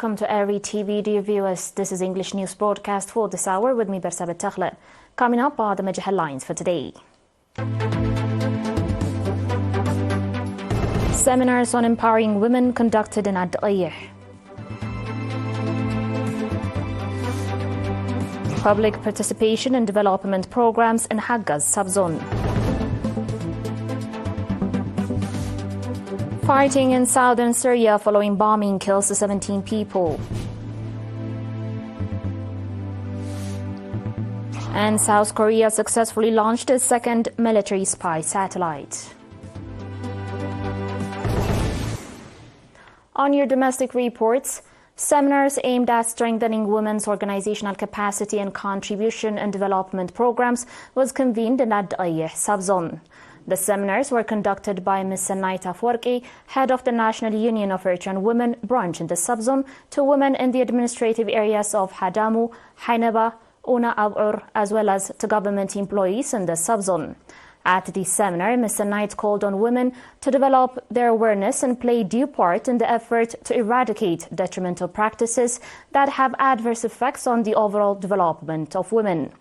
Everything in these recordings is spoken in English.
welcome to ERi-TV, dear viewers. This is English news broadcast for this hour with me, Bersabet Takhla. Coming up are the major headlines for today. Seminars on empowering women conducted in Eritrea. Public participation in development programs in Hagga's subzone. Fighting in southern Syria following bombing kills 17 people. And South Korea successfully launched its second military spy satellite. On your domestic reports, seminars aimed at strengthening women's organizational capacity and contribution in development programs was convened in Eritrea subzone. The seminars were conducted by Ms. Naita Forki, head of the National Union of Eritrean Women branch in the subzone, to women in the administrative areas of Hadamu, Hainaba, Una Abur, as well as to government employees in the subzone. At the seminar, Ms. Naita called on women to develop their awareness and play due part in the effort to eradicate detrimental practices that have adverse effects on the overall development of women.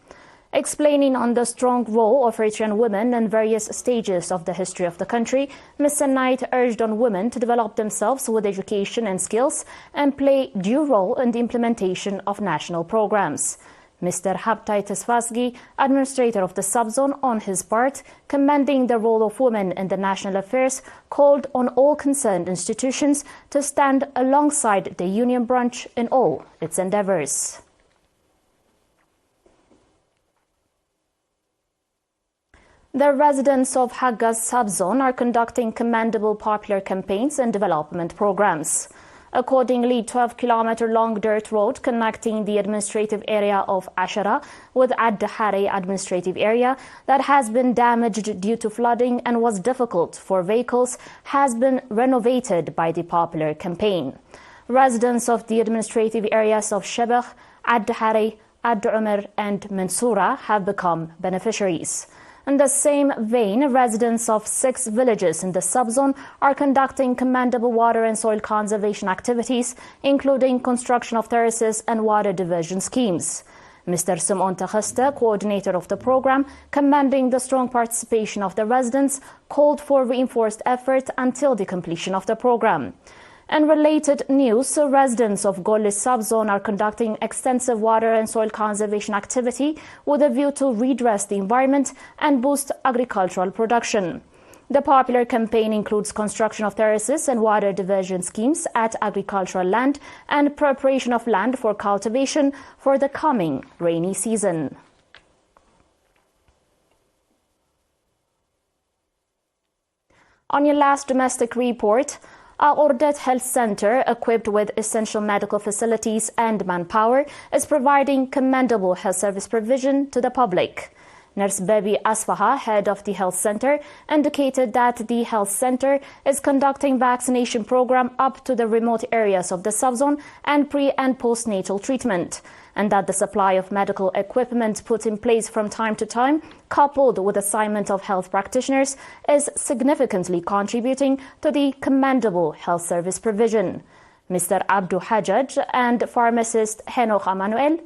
Explaining on the strong role of Eritrean women in various stages of the history of the country, Ms. Naita urged on women to develop themselves with education and skills and play due role in the implementation of national programs. Mr. Habtai Tesfasgi, administrator of the subzone, on his part, commending the role of women in the national affairs, called on all concerned institutions to stand alongside the union branch in all its endeavors. The residents of Hagga's subzone are conducting commendable popular campaigns and development programs. Accordingly, 12-kilometer-long dirt road connecting the administrative area of Ashara with Ad-Dahare administrative area that has been damaged due to flooding and was difficult for vehicles has been renovated by the popular campaign. Residents of the administrative areas of Shebekh, Ad-Dahare, Ad-Umar and Mansoura have become beneficiaries. In the same vein, residents of 6 villages in the subzone are conducting commendable water and soil conservation activities, including construction of terraces and water diversion schemes. Mr. Simon Takhasta, coordinator of the program, commending the strong participation of the residents, called for reinforced effort until the completion of the program. In related news, residents of Gollis subzone are conducting extensive water and soil conservation activity with a view to redress the environment and boost agricultural production. The popular campaign includes construction of terraces and water diversion schemes at agricultural land and preparation of land for cultivation for the coming rainy season. On your last domestic report, our Ordet Health Center, equipped with essential medical facilities and manpower, is providing commendable health service provision to the public. Nurse Baby Asfaha, head of the health center, indicated that the health center is conducting vaccination program up to the remote areas of the subzone and pre- and postnatal treatment, and that the supply of medical equipment put in place from time to time, coupled with assignment of health practitioners, is significantly contributing to the commendable health service provision. Mr. Abdu Hajjaj and pharmacist Henok Emanuel,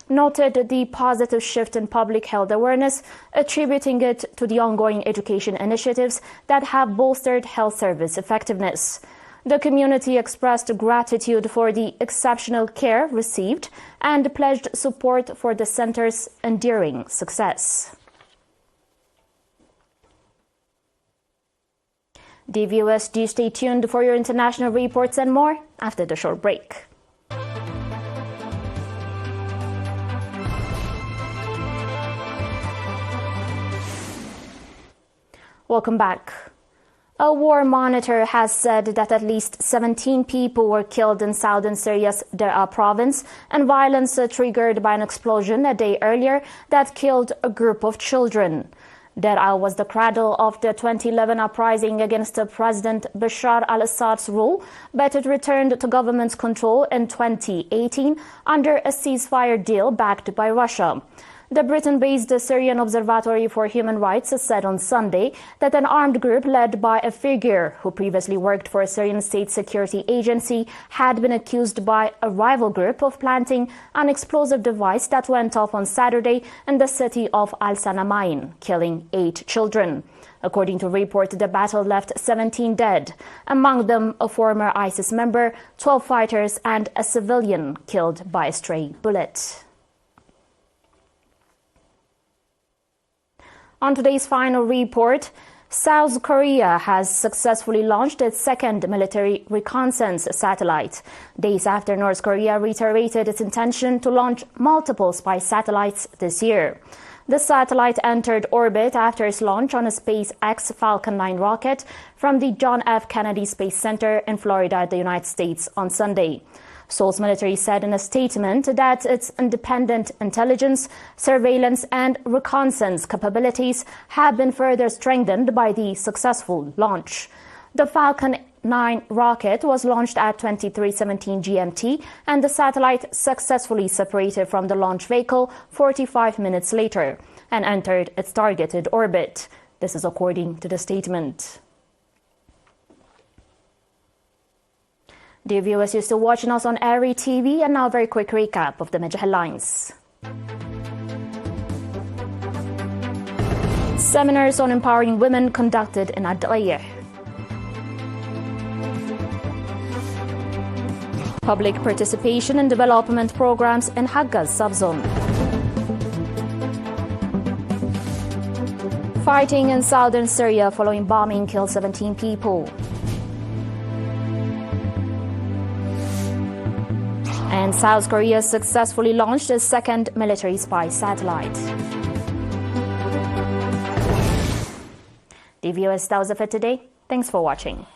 noted the positive shift in public health awareness, attributing it to the ongoing education initiatives that have bolstered health service effectiveness. The community expressed gratitude for the exceptional care received and pledged support for the center's enduring success. Dear viewers, do stay tuned for your international reports and more after the short break. Welcome back. A war monitor has said that at least 17 people were killed in southern Syria's Deraa province, and violence triggered by an explosion a day earlier that killed a group of children. Deraa was the cradle of the 2011 uprising against President Bashar al-Assad's rule, but it returned to government's control in 2018 under a ceasefire deal backed by Russia. The Britain-based Syrian Observatory for Human Rights said on Sunday that an armed group led by a figure who previously worked for a Syrian state security agency had been accused by a rival group of planting an explosive device that went off on Saturday in the city of Al-Sanamain, killing 8 children. According to a report, the battle left 17 dead, among them a former ISIS member, 12 fighters and a civilian killed by a stray bullet. On today's final report, South Korea has successfully launched its second military reconnaissance satellite, days after North Korea reiterated its intention to launch multiple spy satellites this year. The satellite entered orbit after its launch on a SpaceX Falcon 9 rocket from the John F. Kennedy Space Center in Florida, the United States, on Sunday. Seoul's military said in a statement that its independent intelligence, surveillance and reconnaissance capabilities have been further strengthened by the successful launch. The Falcon 9 rocket was launched at 23:17 GMT, and the satellite successfully separated from the launch vehicle 45 minutes later and entered its targeted orbit. This is according to the statement. Dear viewers, you're still watching us on ERi-TV, and now a very quick recap of the major headlines. Seminars on empowering women conducted in Eritrea. Public participation in development programs in Haggaz subzone. Fighting in southern Syria following bombing killed 17 people. And South Korea successfully launched its second military spy satellite. The viewers, that was it for today. Thanks for watching.